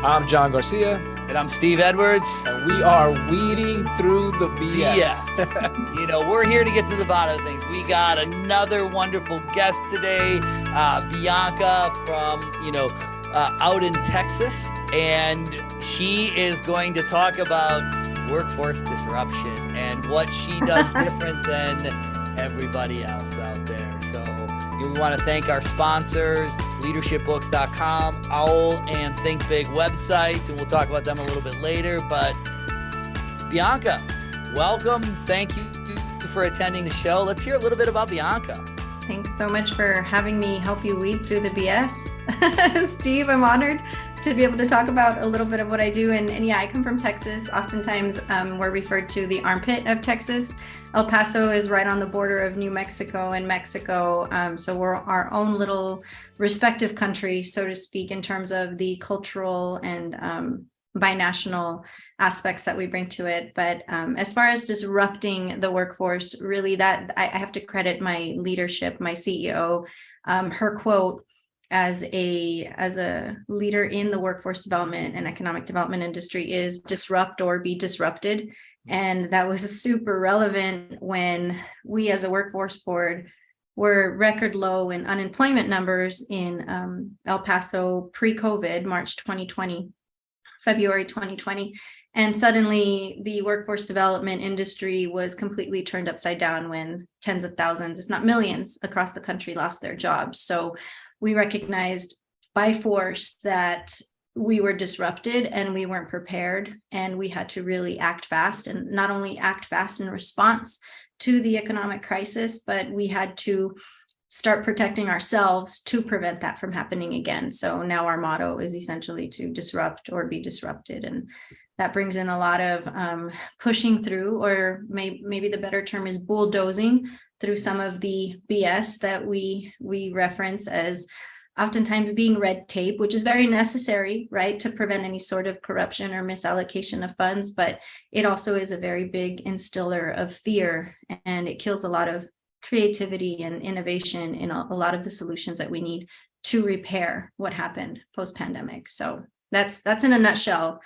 I'm John Garcia, And I'm Steve Edwards. and we are weeding through the BS. Yes. We're here to get to the bottom of things. We got another wonderful guest today, Bianca from, out in Texas. And she is going to talk about workforce disruption and what she does different than everybody else out there. So we want to thank our sponsors, leadershipbooks.com, OWL, and Think Big websites, and we'll talk about them a little bit later. But Bianca, welcome. Thank you for attending the show. Let's hear a little bit about Bianca. Thanks so much for having me help you weed through the BS. Steve, I'm honored to be able to talk about a little bit of what I do. And yeah, I come from Texas. Oftentimes we're referred to the armpit of Texas. El Paso is right on the border of New Mexico and Mexico. So we're our own little respective country, so to speak, in terms of the cultural and binational aspects that we bring to it. But as far as disrupting the workforce, really that I have to credit my leadership, my CEO, her quote as a leader in the workforce development and economic development industry is disrupt or be disrupted. And that was super relevant when we as a workforce board were record low in unemployment numbers in El Paso pre-COVID, March 2020. February 2020. And suddenly the workforce development industry was completely turned upside down when tens of thousands, if not millions, across the country lost their jobs. So we recognized by force that we were disrupted and we weren't prepared, and we had to really act fast, and not only act fast in response to the economic crisis, but we had to start protecting ourselves to prevent that from happening again. So now our motto is essentially to disrupt or be disrupted. And that brings in a lot of pushing through, or maybe the better term is bulldozing through some of the BS that we reference as oftentimes being red tape, which is very necessary, right, to prevent any sort of corruption or misallocation of funds. But it also is a very big instiller of fear, and it kills a lot of creativity and innovation in a lot of the solutions that we need to repair what happened post-pandemic. So that's in a nutshell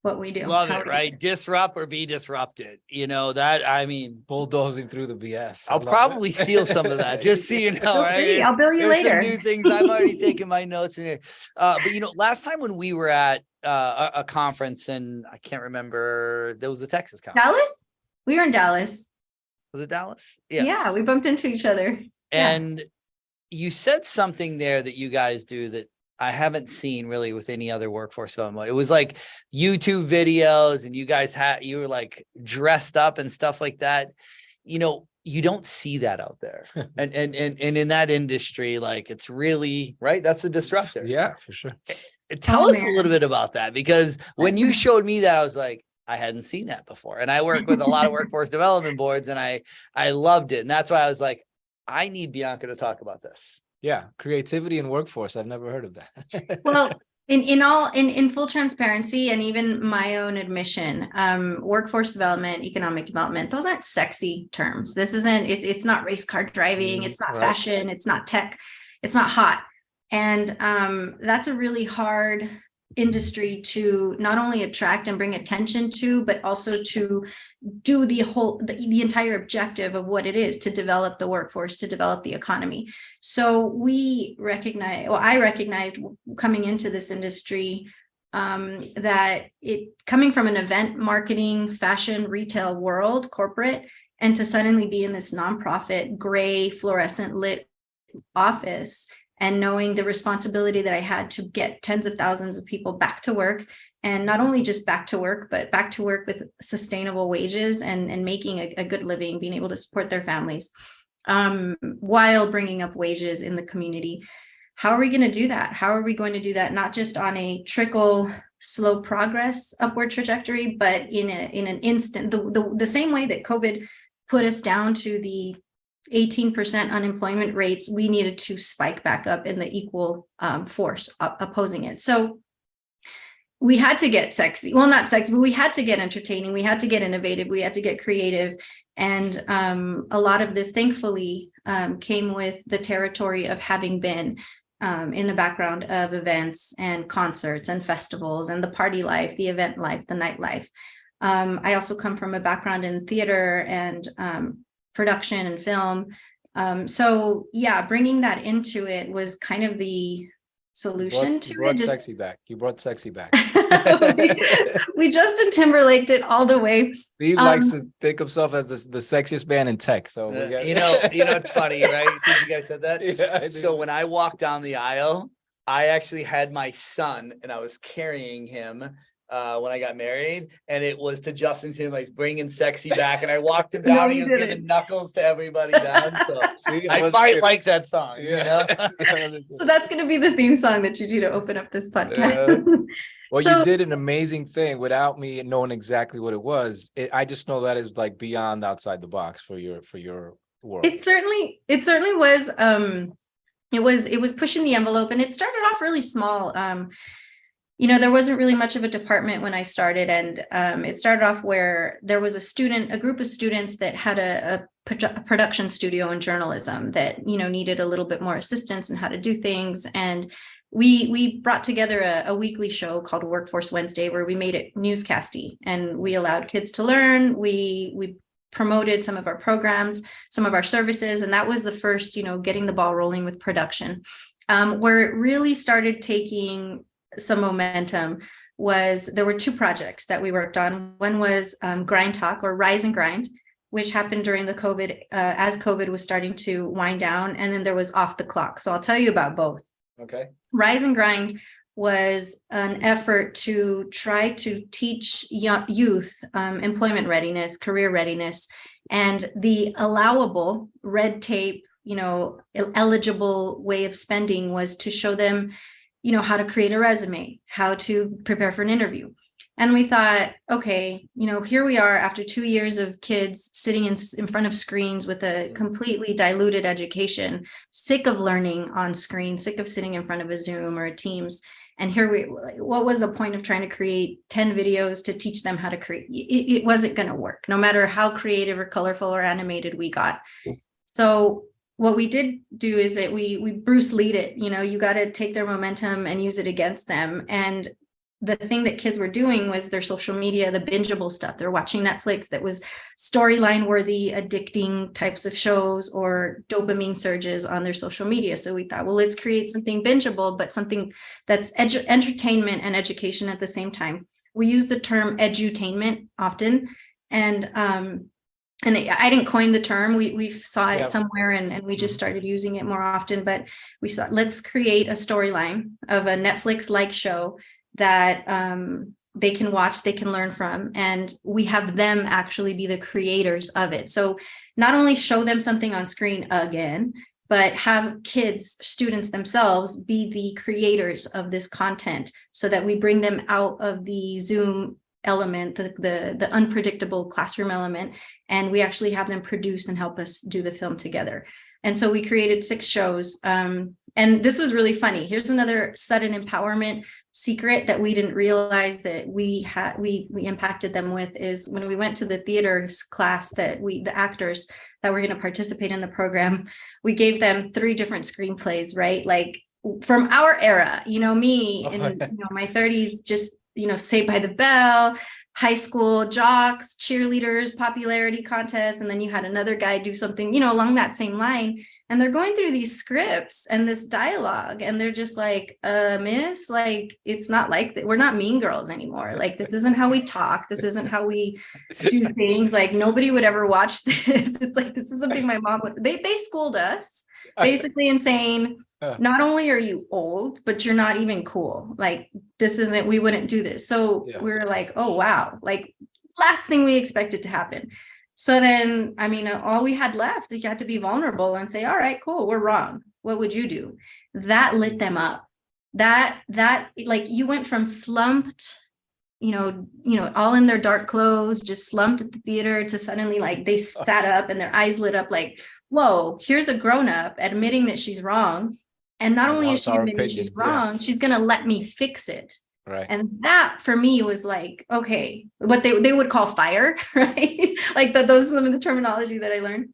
what we do. Love it, right? Disrupt or be disrupted. Bulldozing through the BS. I'll probably steal some of that, just so you know, right? I'll bill you later. Some new things. I'm already taking my notes in here. But last time when we were at a conference, and I can't remember, there was a Texas conference. Dallas? We were in Dallas. Was it Dallas? Yes. Yeah, we bumped into each other. And you said something there that you guys do that I haven't seen really with any other workforce development. It was like YouTube videos, and you were like dressed up and stuff like that. You don't see that out there. and in that industry, like, it's really right. That's a disruptor. Yeah, for sure. Tell us a little bit about that, because when you showed me that, I was like, I hadn't seen that before. And I work with a lot of workforce development boards, and I loved it. And that's why I was like, I need Bianca to talk about this. Yeah, creativity in workforce. I've never heard of that. Well, in full transparency, and even my own admission, workforce development, economic development, those aren't sexy terms. It's not race car driving, it's not fashion, it's not tech, it's not hot. And that's a really hard industry to not only attract and bring attention to, but also to do the entire objective of what it is to develop the workforce, to develop the economy. So I recognized coming into this industry that it coming from an event marketing, fashion, retail world, corporate, and to suddenly be in this nonprofit, gray, fluorescent lit office, and knowing the responsibility that I had to get tens of thousands of people back to work, and not only just back to work, but back to work with sustainable wages and making a good living, being able to support their families while bringing up wages in the community. How are we going to do that? How are we going to do that? Not just on a trickle, slow progress upward trajectory, but in an instant, the same way that COVID put us down to the 18% unemployment rates, we needed to spike back up in the equal force opposing it. So we had to get sexy. Well, not sexy, but we had to get entertaining. We had to get innovative. We had to get creative. And a lot of this, thankfully, came with the territory of having been in the background of events and concerts and festivals and the party life, the event life, the nightlife. I also come from a background in theater and production and film. So yeah, bringing that into it was kind of the solution to You brought it. sexy back. You brought sexy back. we Justin Timberlaked it all the way. Steve likes to think himself as the sexiest man in tech. So we got... you know, it's funny, right? Since you guys said that. Yeah, so when I walked down the aisle, I actually had my son and I was carrying him when I got married, and it was to Justin Timberlake, bringing sexy back, and I walked him down. He was giving knuckles to everybody down. So see, I might like that song. Yeah. You know? So that's going to be the theme song that you do to open up this podcast. Well, so, you did an amazing thing without me knowing exactly what it was. I just know that is like beyond outside the box for your world. It certainly was. It was pushing the envelope, and it started off really small. You know, there wasn't really much of a department when I started, and it started off where there was a group of students that had a production studio in journalism that, you know, needed a little bit more assistance in how to do things. And we brought together a weekly show called Workforce Wednesday, where we made it newscasty, and we allowed kids to learn. We promoted some of our programs, some of our services, and that was the first, you know, getting the ball rolling with production. Where it really started taking some momentum was there were two projects that we worked on. One was Grind Talk, or Rise and Grind, which happened during the COVID, as COVID was starting to wind down. And then there was Off the Clock. So I'll tell you about both. Okay. Rise and Grind was an effort to try to teach youth employment readiness, career readiness, and the allowable red tape, you know, eligible way of spending was to show them, you know, how to create a resume, how to prepare for an interview. And we thought, okay, you know, here we are after 2 years of kids sitting in front of screens with a completely diluted education, sick of learning on screen, sick of sitting in front of a Zoom or a Teams. And here what was the point of trying to create 10 videos to teach them how to create? It wasn't going to work, no matter how creative or colorful or animated we got. So what we did do is that we Bruce Lee'd it. You know, you got to take their momentum and use it against them. And the thing that kids were doing was their social media, the bingeable stuff. They're watching Netflix that was storyline worthy, addicting types of shows or dopamine surges on their social media. So we thought, well, let's create something bingeable, but something that's entertainment and education at the same time. We use the term edutainment often. And I didn't coin the term. We saw it somewhere and we just started using it more often. But we saw, let's create a storyline of a Netflix-like show that they can watch, they can learn from, and we have them actually be the creators of it. So not only show them something on screen again, but have kids, students themselves be the creators of this content so that we bring them out of the Zoom element, the unpredictable classroom element, and we actually have them produce and help us do the film together. And so we created 6 shows. And this was really funny. Here's another sudden empowerment secret that we didn't realize that we impacted them with, is when we went to the theater class that the actors that were going to participate in the program, we gave them 3 different screenplays, right? Like from our era, you know, me in my 30s, just, you know, Saved by the Bell, high school jocks, cheerleaders, popularity contests. And then you had another guy do something, you know, along that same line. And they're going through these scripts and this dialogue, and they're just like, miss, like, it's not like that. We're not Mean Girls anymore. Like, this isn't how we talk. This isn't how we do things. Like, nobody would ever watch this. It's like, this is something my mom would, they schooled us basically in saying, not only are you old, but you're not even cool. Like, this isn't, we wouldn't do this. So we were like, oh, wow. Like, last thing we expected to happen. So then, I mean, all we had left, you had to be vulnerable and say, all right, cool, we're wrong. What would you do? That lit them up. That like, you went from slumped, you know, all in their dark clothes, just slumped at the theater, to suddenly like they sat up and their eyes lit up like, whoa, here's a grown-up admitting that she's wrong. And not only is she admitting she's wrong, she's going to let me fix it. Right. And that for me was like, okay, what they would call fire, right? Like those are some of the terminology that I learned.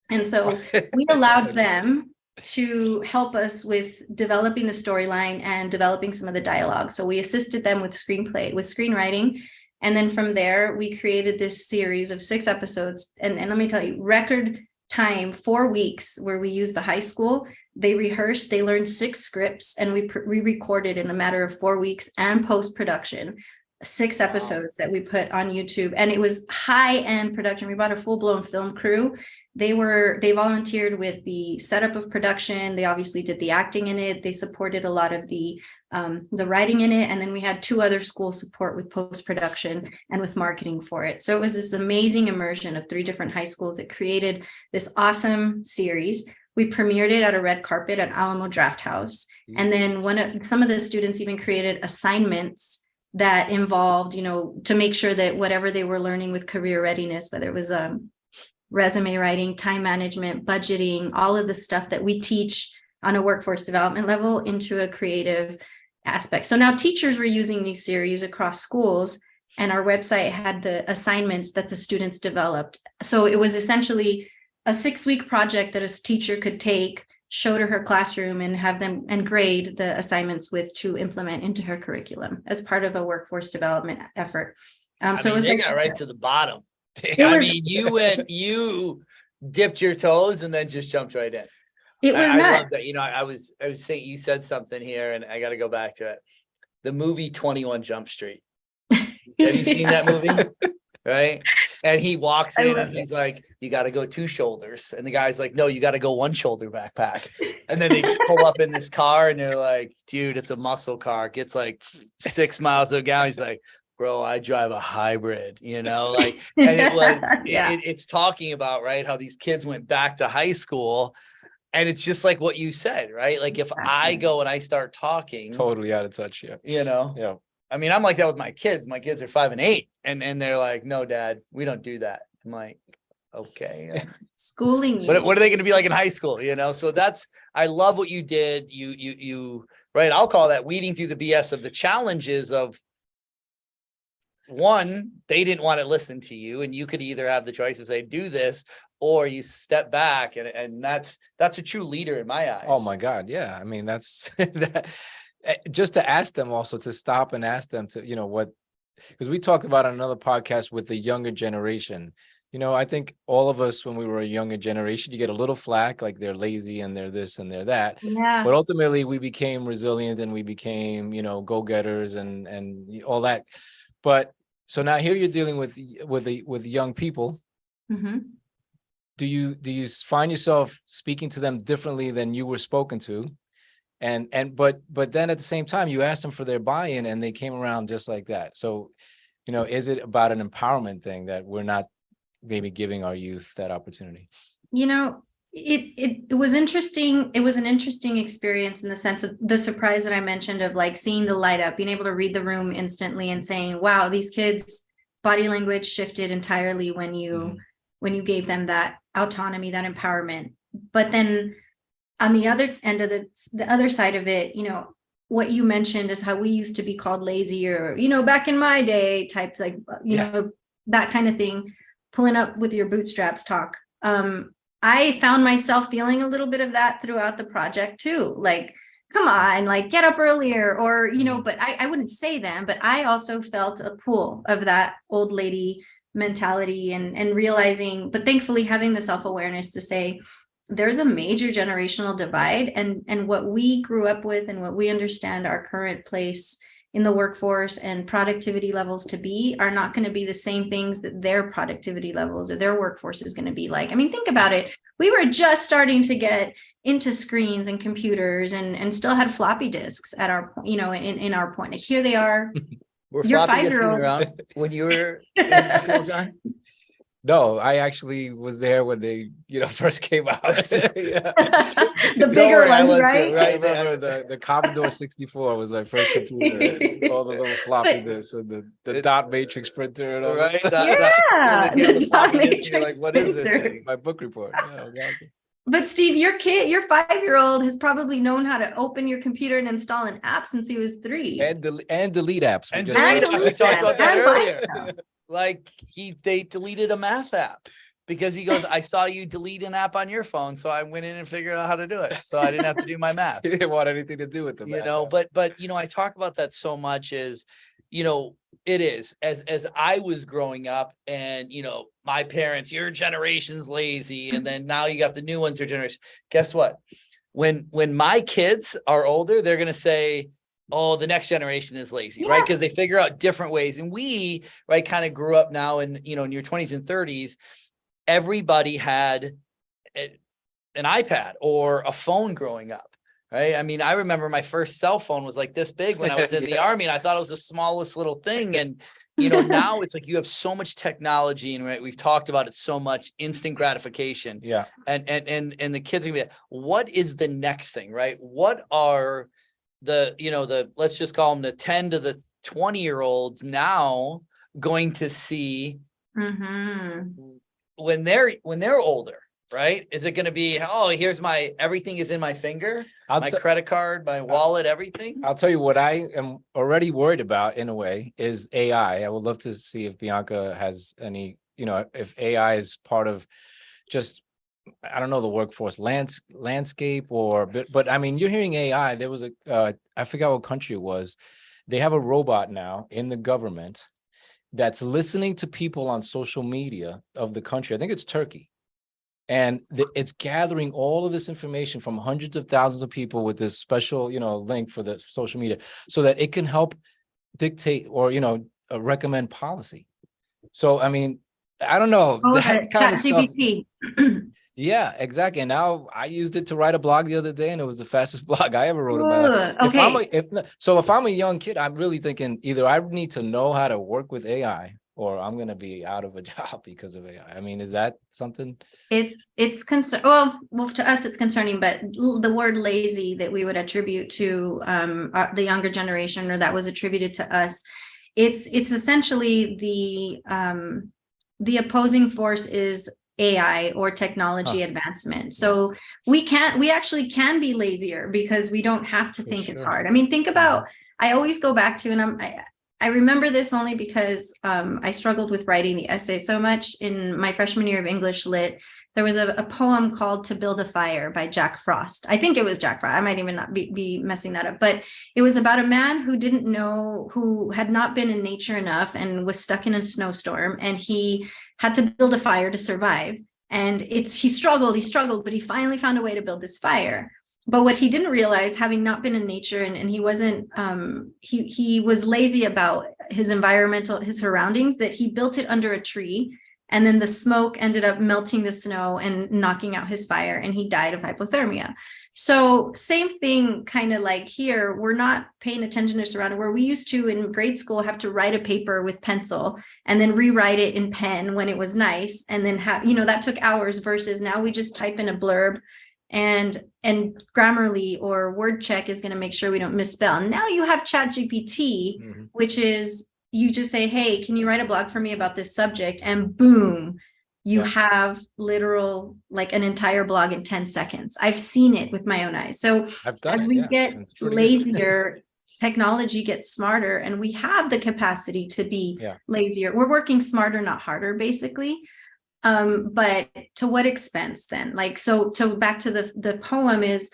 And so we allowed them to help us with developing the storyline and developing some of the dialogue. So we assisted them with screenwriting. And then from there, we created this series of 6 episodes. And let me tell you, record time, 4 weeks, where we used the high school. They rehearsed, they learned 6 scripts, and we recorded in a matter of 4 weeks and post-production 6 episodes that we put on YouTube. And it was high-end production. We bought a full-blown film crew. They volunteered with the setup of production. They obviously did the acting in it. They supported a lot of the writing in it. And then we had 2 other school support with post-production and with marketing for it. So it was this amazing immersion of 3 different high schools that created this awesome series. We premiered it at a red carpet at Alamo Draft House. And then some of the students even created assignments that involved, to make sure that whatever they were learning with career readiness, whether it was resume writing, time management, budgeting, all of the stuff that we teach on a workforce development level into a creative aspect. So now teachers were using these series across schools, and our website had the assignments that the students developed. So it was essentially a 6-week project that a teacher could take, show to her classroom, and have them and grade the assignments with to implement into her curriculum as part of a workforce development effort. So it was got right to the bottom. You dipped your toes and then just jumped right in. It was I not. love that. I was thinking, you said something here, and I got to go back to it. The movie 21 Jump Street. Have you seen that movie? Right. And he walks in and he's like, you got to go 2 shoulders. And the guy's like, no, you got to go 1 shoulder backpack. And then they pull up in this car and they're like, dude, it's a muscle car. It gets like 6 miles a gallon. He's like, bro, I drive a hybrid, and it was, it's talking about, right, how these kids went back to high school, and it's just like what you said, right? Like if I go and I start talking, Totally out of touch. Yeah. Yeah. I mean, I'm like that with my kids. My kids are 5 and 8, and they're like, no, Dad, we don't do that. I'm like, okay. Schooling you. What are they going to be like in high school? So I love what you did. You, right. I'll call that weeding through the BS of the challenges of, one, they didn't want to listen to you, and you could either have the choice to say, do this, or you step back. And that's a true leader in my eyes. Oh my God. Yeah. I mean, that's that, just to ask them also to stop and ask them to, what, because we talked about on another podcast with the younger generation. I think all of us, when we were a younger generation, you get a little flack, like they're lazy and they're this and they're that. Yeah. But ultimately we became resilient, and we became, go-getters and all that. But so now here you're dealing with young people. Mm-hmm. Do you find yourself speaking to them differently than you were spoken to? But then at the same time, you asked them for their buy-in, and they came around just like that. So, is it about an empowerment thing that we're not maybe giving our youth that opportunity? It was interesting. It was an interesting experience in the sense of the surprise that I mentioned, of like seeing the light up, being able to read the room instantly and saying, wow, these kids' body language shifted entirely when you gave them that autonomy, that empowerment. But then on the other end of the other side of it, what you mentioned is how we used to be called lazy, or, back in my day types, like, that kind of thing, pulling up with your bootstraps talk. I found myself feeling a little bit of that throughout the project too. Like, come on, like get up earlier, or, but I wouldn't say them, but I also felt a pull of that old lady mentality and realizing, but thankfully having the self-awareness to say, there's a major generational divide, and what we grew up with and what we understand our current place in the workforce and productivity levels to be are not going to be the same things that their productivity levels or their workforce is going to be like. I mean, think about it. We were just starting to get into screens and computers and still had floppy disks at our, in our point. Like, here they are. Were your floppy disks 5-year-old around when you were in school, John? No, I actually was there when they, first came out. The bigger ones, right? I remember the Commodore 64 was my first computer. All the little floppy disks and the dot matrix printer and all right? Yeah, the dot matrix. You're like, what is this thing? My book report. Yeah, it was awesome. But Steve, your 5-year-old has probably known how to open your computer and install an app since he was 3. And delete apps. And delete apps. We talked about that earlier. Like they deleted a math app. because he goes, I saw you delete an app on your phone, so I went in and figured out how to do it, so I didn't have to do my math. He didn't want anything to do with the You know, but I talk about that so much is, it is as I was growing up, and my parents, your generation's lazy, and then now you got the new ones, your generation. Guess what? When my kids are older, they're gonna say, oh, the next generation is lazy, right? Because they figure out different ways. And we, right, kind of grew up now in your 20s and 30s. Everybody had an iPad or a phone growing up, right? I mean, I remember my first cell phone was like this big when I was in the Army, and I thought it was the smallest little thing. And now it's like you have so much technology, and right, we've talked about it so much, instant gratification. Yeah. And the kids are gonna be, what is the next thing, right? What are the let's just call them the 10 to the 20-year-olds now going to see when they're older, right? Is it going to be, oh, here's everything is in my finger, my credit card, my wallet, everything? I'll tell you what I am already worried about in a way is AI. I would love to see if Bianca has any, if AI is part of just, I don't know, the workforce landscape but I mean, you're hearing AI. There was I forgot what country it was. They have a robot now in the government that's listening to people on social media of the country. I think it's Turkey. And it's gathering all of this information from hundreds of thousands of people with this special, link for the social media so that it can help dictate or, recommend policy. So, I mean, I don't know. That kind of stuff. Yeah, exactly. And now I used it to write a blog the other day, and it was the fastest blog I ever wrote in my life. Okay. If I'm a young kid, I'm really thinking either I need to know how to work with AI or I'm going to be out of a job because of AI. I mean, is that something? It's concern. Well, to us, it's concerning, but the word lazy that we would attribute to the younger generation, or that was attributed to us, it's essentially the opposing force is AI or technology advancement. So we actually can be lazier because we don't have to think it's hard. I mean, think about, I always go back to, and I remember this only because I struggled with writing the essay so much in my freshman year of English Lit. There was a poem called To Build a Fire by Jack Frost. I think it was Jack Frost. I might even not be messing that up, but it was about a man who had not been in nature enough and was stuck in a snowstorm, and he had to build a fire to survive. And he struggled, but he finally found a way to build this fire. But what he didn't realize, having not been in nature, and he wasn't, he was lazy about his surroundings, that he built it under a tree, and then the smoke ended up melting the snow and knocking out his fire, and he died of hypothermia. So same thing, kind of like here, we're not paying attention to surrounding, where we used to in grade school have to write a paper with pencil and then rewrite it in pen when it was nice, and then that took hours, versus now we just type in a blurb, and Grammarly or word check is going to make sure we don't misspell. Now you have ChatGPT, which is, you just say, hey, can you write a blog for me about this subject? And boom, you have literal, like an entire blog in 10 seconds. I've seen it with my own eyes. So as we get lazier, technology gets smarter, and we have the capacity to be lazier. We're working smarter, not harder, basically. But to what expense then? Like, so back to the poem is,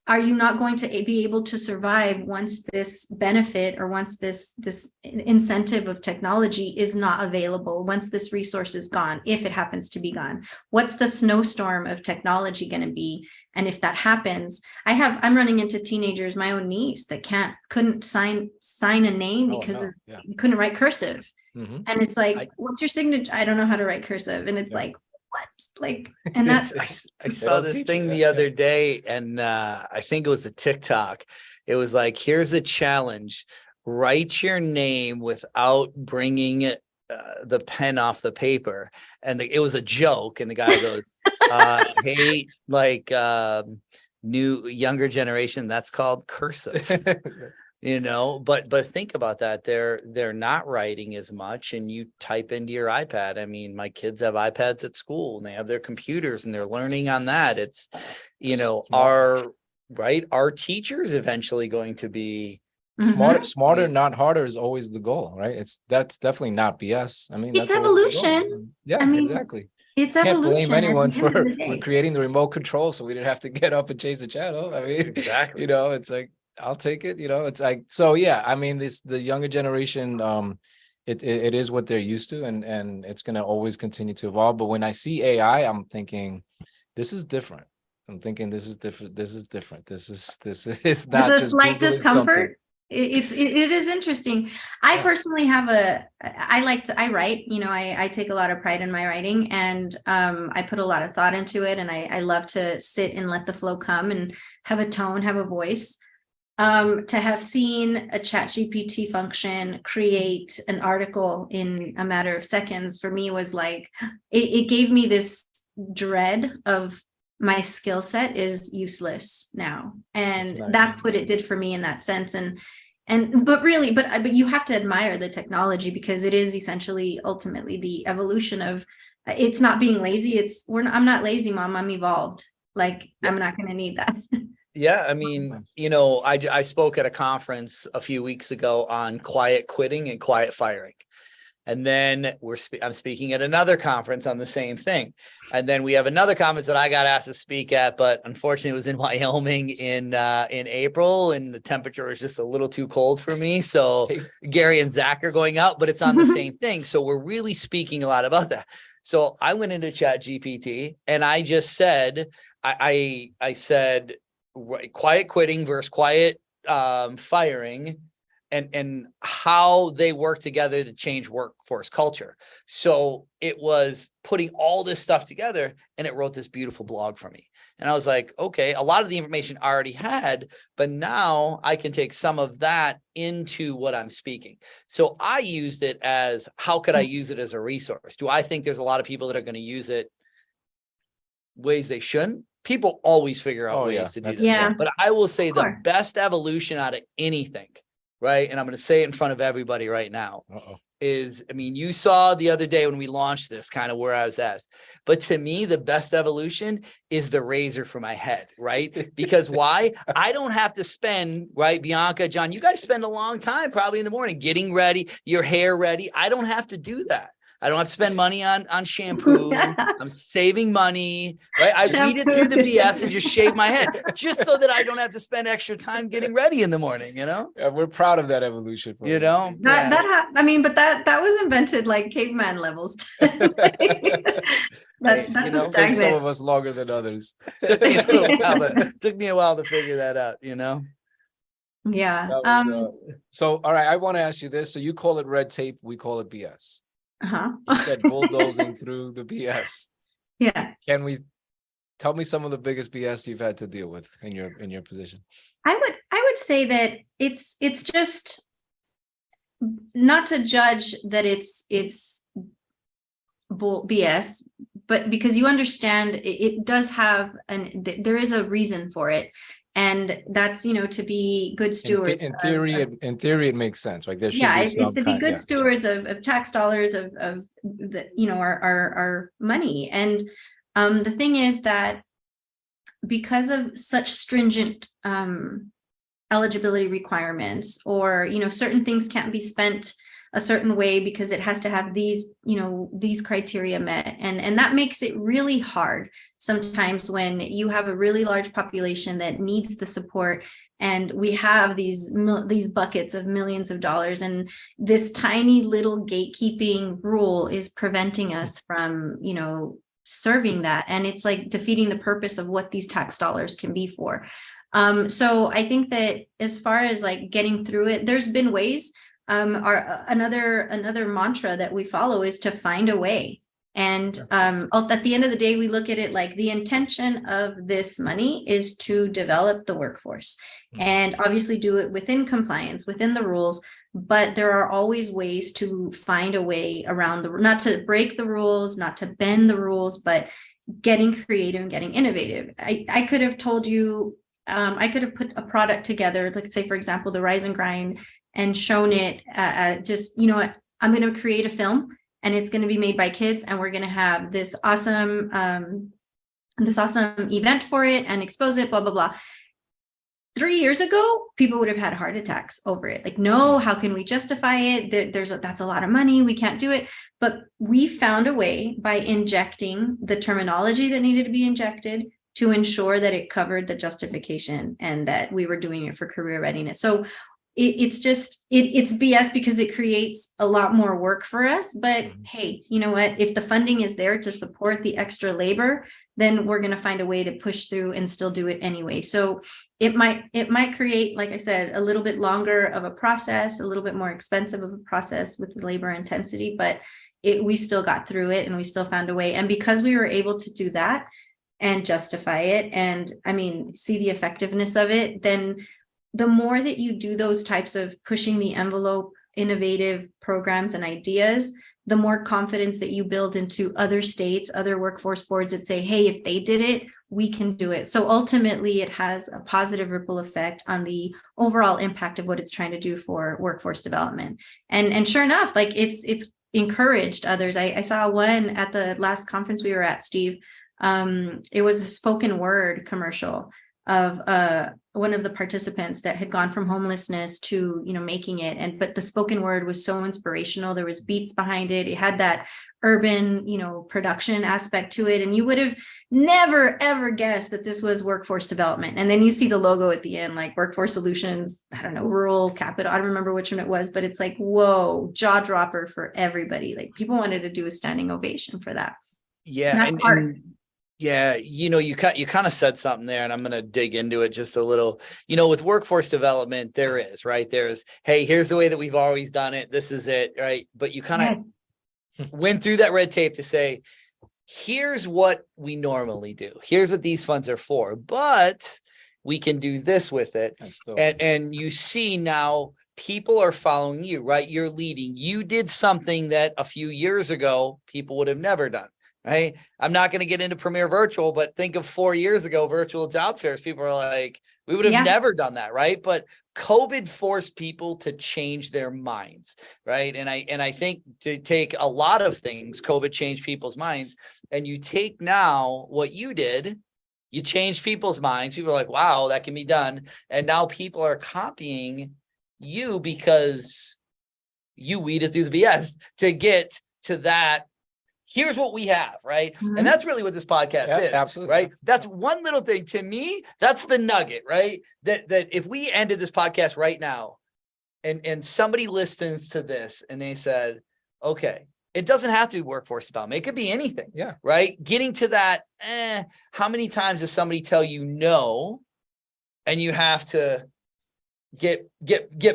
are you not going to be able to survive once this benefit, or once this incentive of technology is not available, once this resource is gone, if it happens to be gone? What's the snowstorm of technology going to be? And if that happens, I'm running into teenagers, my own niece, that couldn't sign a name because you couldn't write cursive. And it's like, what's your signature? I don't know how to write cursive. And it's like, what? Like, and that's, I saw this thing the other day, and I think it was a TikTok. It was like, here's a challenge: write your name without bringing the pen off the paper. And it was a joke. And the guy goes, hey, like younger generation, that's called cursive. But think about that. They're not writing as much, and you type into your iPad. I mean, my kids have iPads at school, and they have their computers, and they're learning on that. It's, our teachers eventually going to be smarter, not harder is always the goal, right? That's definitely not BS. I mean, it's evolution. Yeah, exactly. It's Can't blame evolution at anyone the end of for the day. creating the remote control so we didn't have to get up and change the channel. I mean, Exactly. you know, it's like, I'll take it, you know, it's like, so yeah, I mean, the younger generation, it is what they're used to, and it's going to always continue to evolve. But when I see AI, I'm thinking, this is different. I'm thinking, this is different. This is different. This is With not a just slight Googling something. discomfort. It is interesting. I Yeah. personally I write, you know, I take a lot of pride in my writing, and I put a lot of thought into it, and I love to sit and let the flow come and have a tone, have a voice. To have seen a ChatGPT function create an article in a matter of seconds for me was like, it gave me this dread of my skill set is useless now. And That's nice. that's what it did for me in that sense. But you have to admire the technology, because it is essentially ultimately the evolution of, it's not being lazy. I'm not lazy, mom, I'm evolved. Like, I'm not going to need that. Yeah, I mean, you know, I spoke at a conference a few weeks ago on quiet quitting and quiet firing. And then I'm speaking at another conference on the same thing. And then we have another conference that I got asked to speak at, but unfortunately it was in Wyoming in April, and the temperature was just a little too cold for me. So Gary and Zach are going out, but it's on the same thing. So we're really speaking a lot about that. So I went into ChatGPT and I just said, I said, quiet quitting versus quiet firing, and how they work together to change workforce culture. So it was putting all this stuff together, and it wrote this beautiful blog for me. And I was like, okay, a lot of the information I already had, but now I can take some of that into what I'm speaking. So I used it as, how could I use it as a resource? Do I think there's a lot of people that are going to use it ways they shouldn't? People always figure out ways to do this. Yeah. But I will say the Sure. best evolution out of anything, right? And I'm going to say it in front of everybody right now, is, I mean, you saw the other day when we launched this kind of where I was at. But to me, the best evolution is the razor for my head, right? Because why? I don't have to spend, right? Bianca, John, you guys spend a long time probably in the morning getting ready, your hair ready. I don't have to do that. I don't have to spend money on shampoo. I'm saving money, right? I read it through the BS and just shave my head, just so that I don't have to spend extra time getting ready in the morning, you know? Yeah, we're proud of that evolution. You know? That was invented like caveman levels. That's a Takes stagnant. some of us longer than others. Took me a while to figure that out, you know? Yeah. So, all right, I want to ask you this. So you call it red tape, we call it BS. Uh-huh. You said bulldozing through the BS. Yeah. Can we tell me some of the biggest BS you've had to deal with in your position? I would say that it's just not to judge that it's BS, but because you understand it does have there is a reason for it. And that's, you know, to be good stewards. In theory, it makes sense. Like there should be it's to be good stewards of tax dollars, of the, you know, our money. And the thing is that because of such stringent eligibility requirements, or, you know, certain things can't be spent a certain way because it has to have these, you know, these criteria met. And that makes it really hard sometimes when you have a really large population that needs the support. And we have these buckets of millions of dollars, and this tiny little gatekeeping rule is preventing us from, you know, serving that. And it's like defeating the purpose of what these tax dollars can be for. So I think that as far as like getting through it, there's been ways. Another mantra that we follow is to find a way. And at the end of the day, we look at it like the intention of this money is to develop the workforce, and obviously do it within compliance, within the rules. But there are always ways to find a way around not to break the rules, not to bend the rules, but getting creative and getting innovative. I could have told you, I could have put a product together, like say, for example, the Rise and Grind, and shown it just, you know what, I'm going to create a film, and it's going to be made by kids, and we're going to have this awesome event for it and expose it, blah, blah, blah. 3 years ago, people would have had heart attacks over it. Like, no, how can we justify it? That's a lot of money. We can't do it. But we found a way by injecting the terminology that needed to be injected to ensure that it covered the justification and that we were doing it for career readiness. So it's BS because it creates a lot more work for us. But hey, you know what? If the funding is there to support the extra labor, then we're going to find a way to push through and still do it anyway. So it might create, like I said, a little bit longer of a process, a little bit more expensive of a process with the labor intensity, but we still got through it and we still found a way. And because we were able to do that and justify it and see the effectiveness of it, then the more that you do those types of pushing the envelope, innovative programs and ideas, the more confidence that you build into other states, other workforce boards that say, hey, if they did it, we can do it. So ultimately, it has a positive ripple effect on the overall impact of what it's trying to do for workforce development. And sure enough, like it's encouraged others. I saw one at the last conference we were at, Steve. It was a spoken word commercial of one of the participants that had gone from homelessness to making it, but the spoken word was so inspirational. There was beats behind it. It had that urban production aspect to it, and you would have never ever guessed that this was workforce development. And then you see the logo at the end, like Workforce Solutions, I don't know, rural capital, I don't remember which one it was, but it's like, whoa, jaw dropper for everybody. Like, people wanted to do a standing ovation for that. Yeah. And yeah, you kind of said something there, and I'm going to dig into it just a little. With workforce development, there's, hey, here's the way that we've always done it. This is it, right? But you kind of went through that red tape to say, here's what we normally do. Here's what these funds are for, but we can do this with it. And you see now people are following you, right? You're leading. You did something that a few years ago, people would have never done. Right. I'm not going to get into Premier Virtual, but think of 4 years ago, virtual job fairs. People are like, we would have never done that. Right. But COVID forced people to change their minds. Right. And I think to take a lot of things, COVID changed people's minds. And you take now what you did, you changed people's minds. People are like, wow, that can be done. And now people are copying you because you weeded through the BS to get to that. Here's what we have, right? Mm-hmm. And that's really what this podcast is, absolutely. Right? That's one little thing. To me, that's the nugget, right? That if we ended this podcast right now and somebody listens to this and they said, okay, it doesn't have to be workforce development. It could be anything, right? Getting to that, how many times does somebody tell you no and you have to get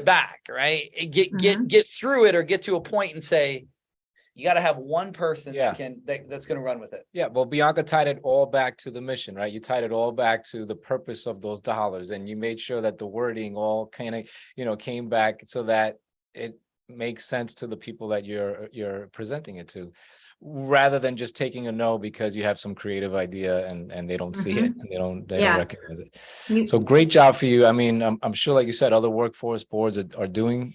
back, right? Get through it or get to a point and say, you got to have one person that's going to run with it. Yeah. Well, Bianca tied it all back to the mission, right? You tied it all back to the purpose of those dollars, and you made sure that the wording all kind of, came back so that it makes sense to the people that you're presenting it to, rather than just taking a no because you have some creative idea and they don't see it and they don't recognize it. So great job for you. I mean, I'm sure, like you said, other workforce boards are doing,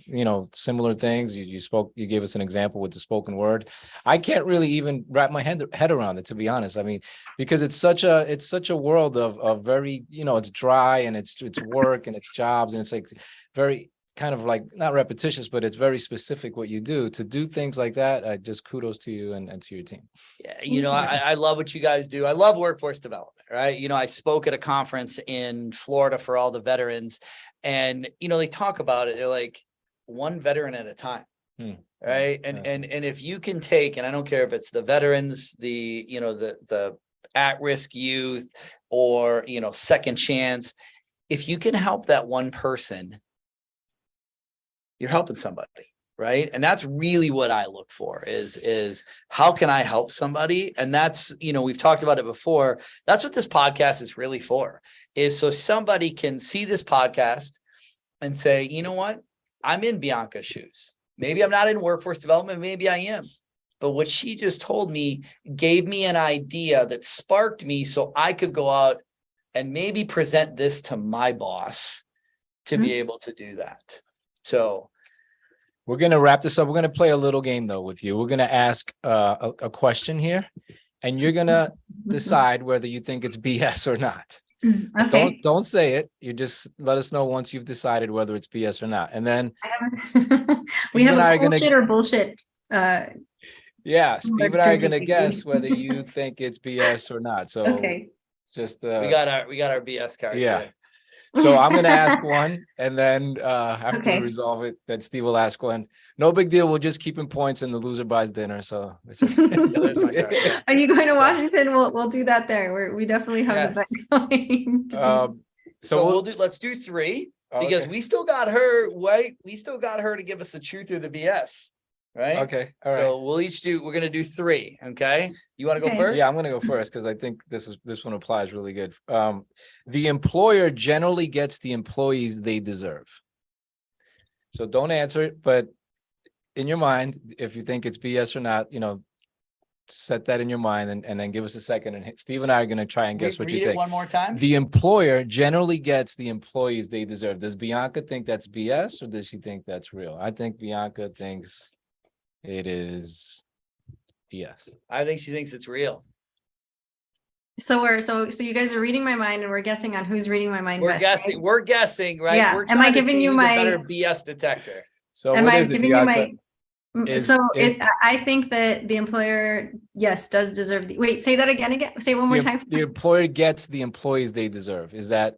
similar things. You gave us an example with the spoken word. I can't really even wrap my head around it, to be honest. I mean, because it's such a world of very, it's dry and it's work and it's jobs and it's like very kind of like not repetitious, but it's very specific what you do. To do things like that, just kudos to you and to your team. Yeah, I love what you guys do. I love workforce development, right? I spoke at a conference in Florida for all the veterans, and they talk about it. They're like, one veteran at a time, right? And if you can take, and I don't care if it's the veterans, the at-risk youth, or second chance, if you can help that one person, you're helping somebody, right? And that's really what I look for is how can I help somebody? And that's, we've talked about it before. That's what this podcast is really for, is so somebody can see this podcast and say, you know what? I'm in Bianca's shoes. Maybe I'm not in workforce development. Maybe I am. But what she just told me gave me an idea that sparked me so I could go out and maybe present this to my boss to be able to do that. So we're going to wrap this up. We're going to play a little game though with you. We're going to ask a question here, and you're going to decide whether you think it's BS or not. But Okay. don't say it. You just let us know once you've decided whether it's BS or not. And then I haven't- we Steve have and I a are gonna, bullshit or bullshit. yeah, Similar Steve and I are trivia gonna game. guess whether you think it's BS or not. So Okay. just We got our BS card. yeah. here. So I'm gonna ask one, and then after we Okay. resolve it, then Steve will ask one. No big deal. We'll just keep in points, and the loser buys dinner. So it's There's my card. Yeah. Are you going to Washington? We'll do that there. We definitely have the bet Yes. going to do- So let's do 3 because we still got her. Wait, we still got her to give us the truth or the BS. Right. Okay. All right. So we're gonna do 3. Okay. You want to go Okay. first? Yeah, I'm gonna go first because I think this one applies really good. The employer generally gets the employees they deserve. So don't answer it, but in your mind, if you think it's BS or not, set that in your mind and then give us a second. And Steve and I are gonna try and guess what you Read it think. one more time. The employer generally gets the employees they deserve. Does Bianca think that's BS or does she think that's real? I think Bianca thinks it is BS. I think she thinks it's real. So you guys are reading my mind and we're guessing on who's reading my mind We're best, guessing. right? We're guessing, right? Yeah. We're Am I trying to giving see you who's a my- better BS detector? So Am what I is it, giving you Bianca? I think that the employer, yes, does deserve the, wait, say that again. Say it one more time. The employer gets the employees they deserve. Is that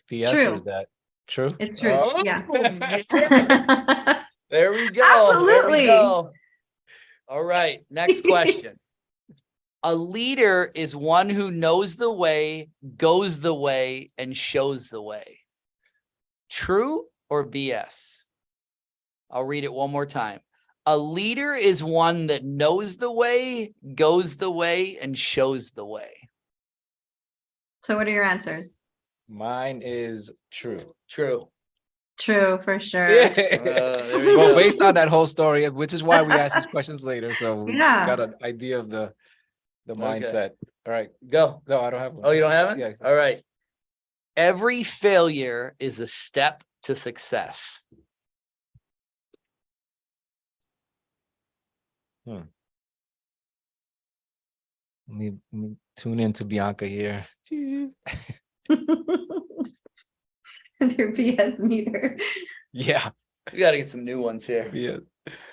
BS or True. is that true? It's true. Oh, Yeah. There we go. Absolutely. There we go. All right. Next question. A leader is one who knows the way, goes the way, and shows the way. True or BS? I'll read it one more time. A leader is one that knows the way, goes the way, and shows the way. So what are your answers? Mine is true. True. True, for sure. There we Well, go. based on that whole story, which is why we ask these questions later, so we Yeah. got an idea of the mindset. All right, Go. no, I don't have one. Oh, you don't have it? Yeah. All right. Every failure is a step to success. Let me tune into Bianca here. Their BS meter. Yeah. We got to get some new ones here. Yeah.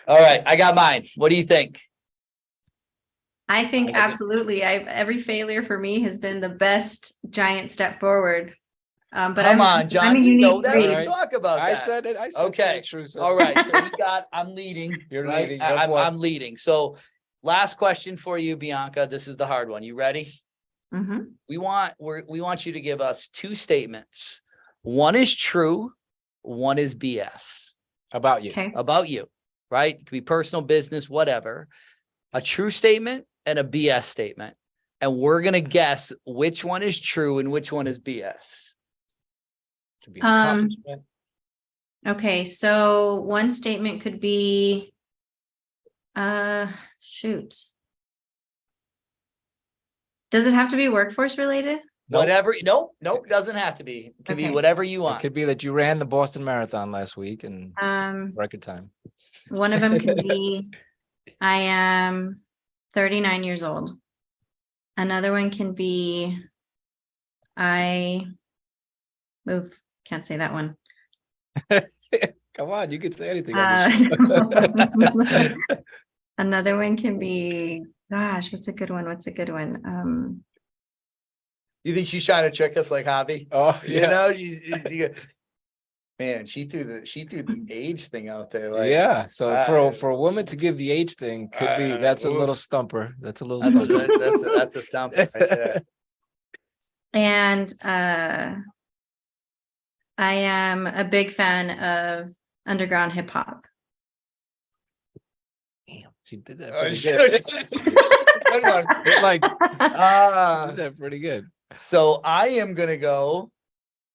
All right. I got mine. What do you think? I think I like it. absolutely. Every failure for me has been the best giant step forward. But Come on, John. I'm a You unique know that. We breed. can talk about I that. said it. I said Okay. it's true. So. All right. So I'm leading. You're right? leading. You're up one. I'm leading. So last question for you, Bianca. This is the hard one. You ready? Mhm. We want you to give us 2 statements. One is true. One is BS About you. Okay. about you, right? It could be personal, business, whatever. A true statement and a BS statement. And we're going to guess which one is true and which one is BS. Could be an accomplishment. Okay. So one statement could be, shoot. Does it have to be workforce related? Nope. Whatever. Nope. Doesn't have to be. It can be Okay. whatever you It want. could be that you ran the Boston Marathon last week in record time. One of them can be, I am 39 years old. Another one can be, can't say that one. Come on, you could say anything. Another one can be, gosh, what's a good one? You think she's trying to trick us like Hobby? Oh, You yeah. know, man, she threw the age thing out there. Like, Yeah. So for a woman to give the age thing could be that's a little oof. stumper. That's a little That's stumper. that's a sound right there. And I am a big fan of underground hip hop. Damn, she did that Oh, pretty she- good. Good one. It's like she Ah, did that pretty good. so I am gonna go.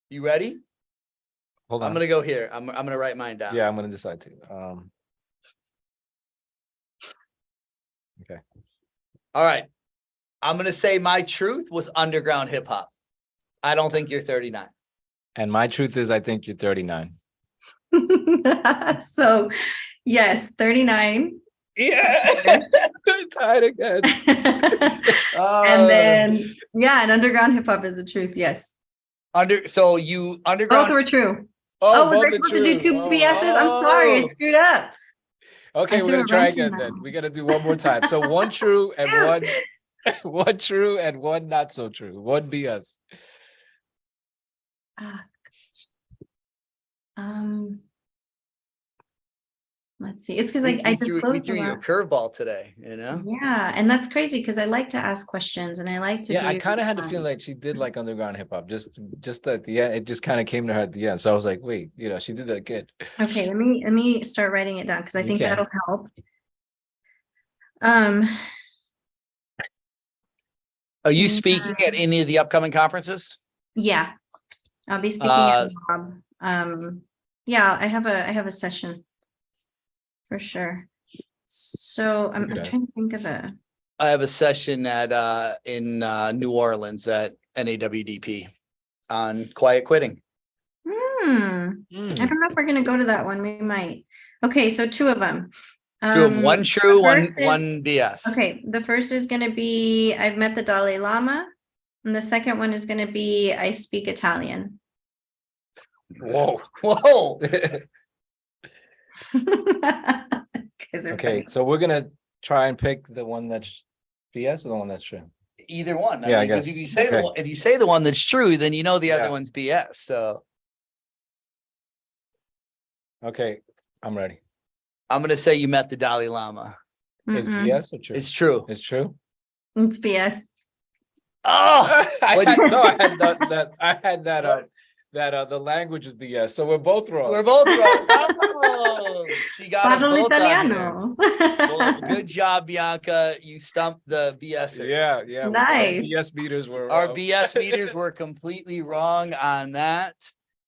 You ready? Hold on. I'm gonna go here. I'm gonna write mine down. Yeah, I'm gonna decide to. Okay. All right. I'm gonna say my truth was underground hip hop. I don't think you're 39. And my truth is I think you're 39. So yes, 39. Yeah. Tied again. And then, yeah, and underground hip hop is the truth. Yes. So you Both underground. were true. Oh, Was both I are supposed to do true. 2 Oh, BSs? I'm sorry, I oh. screwed up. Okay, I we're threw gonna a try wrench in again that then. one. We gotta do one more time. So one true and one true and one not so true. One BS. Ah, let's see. It's because I We disclosed a threw you a lot. curveball today, you know? Yeah, and that's crazy because I like to ask questions and I like to Yeah, I do. kind of had the feeling like she did like underground hip hop. Just at the end, it just kind of came to her at the end. So I was like, wait, she did that good. Okay, let me start writing it down because I You think can. that'll help. Um, Are you speaking at any of the upcoming conferences? yeah, I'll be speaking at Bob. Yeah, I have a session for sure. So I'm trying to think of a. I have a session at in New Orleans at NAWDP on quiet quitting. I don't know if we're gonna go to that one. We might. Okay, so 2 of them. One true, one is, BS. Okay, the first is gonna be I've met the Dalai Lama, and the second one is gonna be I speak Italian. Whoa. Okay, so we're gonna try and pick the one that's BS or the one that's true. Either one. Yeah, I because guess. if you say Okay. if you say the one that's true, then you know the Yeah. other one's BS. So Okay, I'm ready. I'm gonna say you met the Dalai Lama. Is BS or true? It's true. It's true. It's BS. Oh, I had that the language is BS. So we're both wrong. we're both wrong. Oh, she got us Parlo both on here. italiano. Well, good job, Bianca. You stumped the BSers. Yeah. Nice. Our BS meters were Our BS meters were completely wrong on that.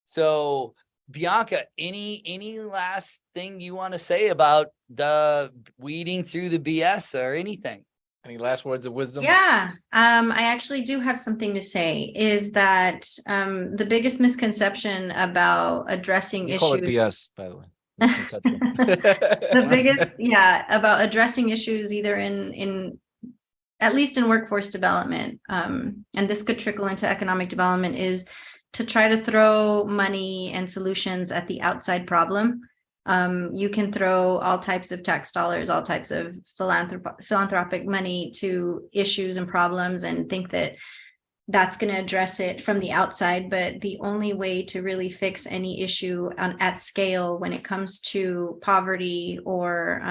So, Bianca, any last thing you want to say about the weeding through the BS or anything? Any last words of wisdom? Yeah, I actually do have something to say. Is that the biggest misconception about addressing You call it issues? BS, by the way. Misconception. The biggest, about addressing issues either in at least in workforce development, and this could trickle into economic development, is to try to throw money and solutions at the outside problem. You can throw all types of tax dollars, all types of philanthropic money to issues and problems and think that that's going to address it from the outside. But the only way to really fix any issue at scale when it comes to poverty or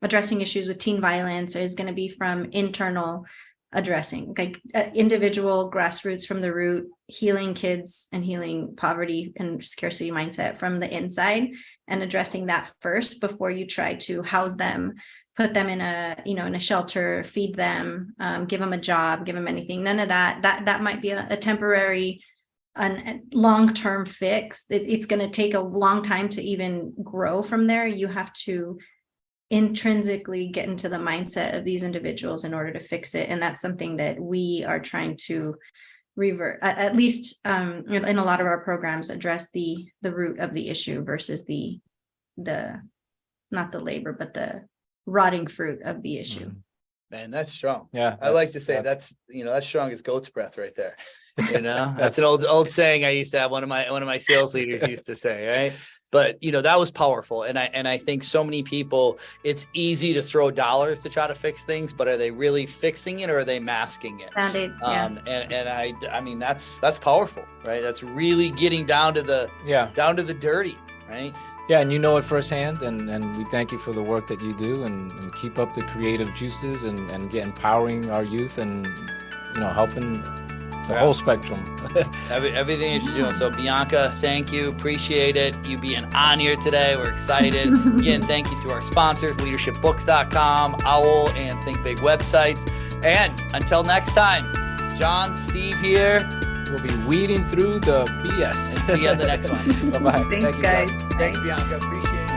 addressing issues with teen violence is going to be from internal addressing, like individual grassroots from the root, healing kids and healing poverty and scarcity mindset from the inside, and addressing that first before you try to house them, put them in a shelter, feed them, give them a job, give them anything. None of that might be a temporary, long-term fix. It's going to take a long time to even grow from there. You have to intrinsically get into the mindset of these individuals in order to fix it. And that's something that we are trying to revert, at least in a lot of our programs, address the root of the issue versus the not the labor, but the rotting fruit of the issue. Man, that's strong. Yeah. I like to say that's strong as goat's breath right there. That's an old saying I used to have, one of my sales leaders used to say, right? But that was powerful. And I think so many people, it's easy to throw dollars to try to fix things, but are they really fixing it or are they masking it? I mean that's powerful, right? That's really getting down to the dirty, right? Yeah, and you know it firsthand, and we thank you for the work that you do, and keep up the creative juices and empowering our youth and helping the whole spectrum. Everything that you're doing. So Bianca, thank you. Appreciate it. You being on here today. We're excited. Again, thank you to our sponsors, leadershipbooks.com, OWL, and Think Big websites. And until next time, John, Steve here. We'll be weeding through the BS. See you on the next one. Bye-bye. Thanks, guys. Thanks, Bianca. Appreciate it.